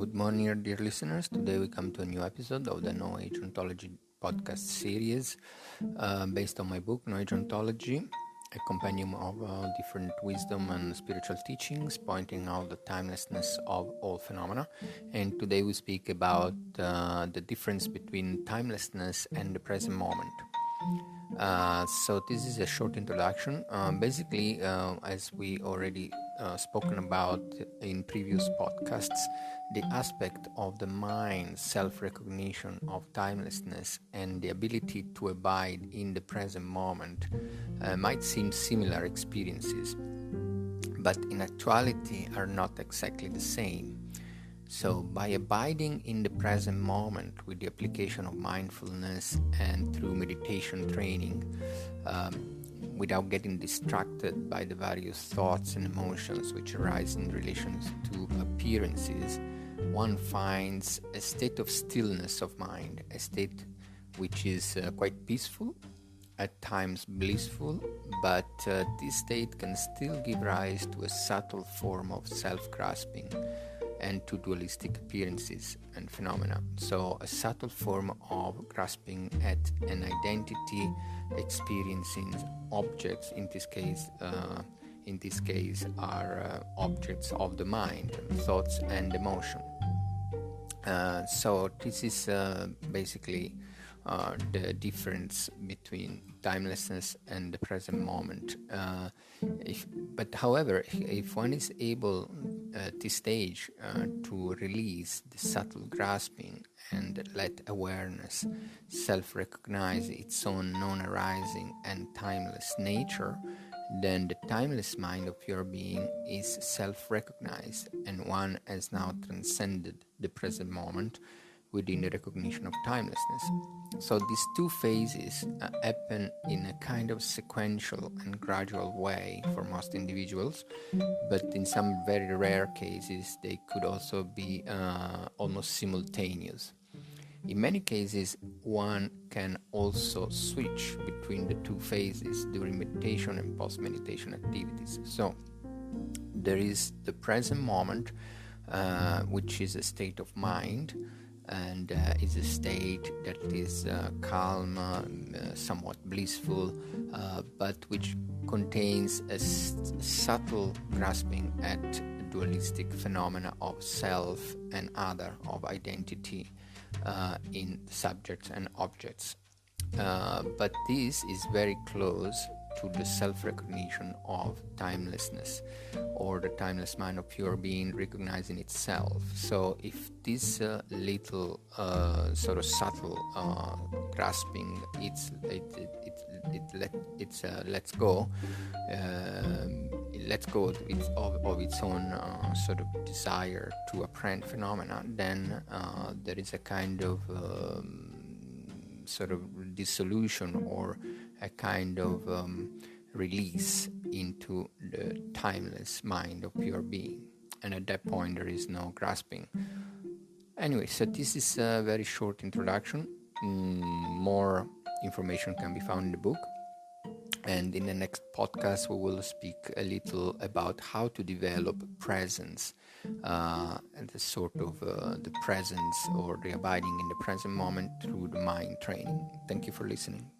Good morning, dear listeners. Today we come to a new episode of the Age Ontology podcast series based on my book, Age Ontology, a compendium of different wisdom and spiritual teachings pointing out the timelessness of all phenomena. And today we speak about the difference between timelessness and the present moment. So this is a short introduction. Basically, as we already spoken about in previous podcasts, the aspect of the mind, self-recognition of timelessness, and the ability to abide in the present moment might seem similar experiences, but in actuality are not exactly the same. So by abiding in the present moment with the application of mindfulness and through meditation training, without getting distracted by the various thoughts and emotions which arise in relation to appearances, one finds a state of stillness of mind, a state which is quite peaceful, at times blissful, but this state can still give rise to a subtle form of self-grasping and to dualistic appearances and phenomena. So a subtle form of grasping at an identity, experiencing objects, in this case are objects of the mind, thoughts and emotion. So this is basically the difference between timelessness and the present moment. However, if one is able at this stage to release the subtle grasping and let awareness self-recognize its own non-arising and timeless nature, then the timeless mind of pure being is self-recognized, and one has now transcended the present moment within the recognition of timelessness. So these two phases happen in a kind of sequential and gradual way for most individuals, but in some very rare cases they could also be almost simultaneous. In many cases, one can also switch between the two phases during meditation and post-meditation activities. So there is the present moment, which is a state of mind, and is a state that is calm, somewhat blissful, but which contains a subtle grasping at dualistic phenomena of self and other, of identity in subjects and objects. But this is very close to the self-recognition of timelessness, or the timeless mind of pure being recognizing itself. So if this little sort of subtle grasping lets go of its own sort of desire to apprehend phenomena, then there is a kind of sort of dissolution or a kind of release into the timeless mind of pure being, and at that point there is no grasping. Anyway, so this is a very short introduction. More information can be found in the book, and in the next podcast we will speak a little about how to develop presence, and the sort of the presence or the abiding in the present moment through the mind training. Thank you for listening.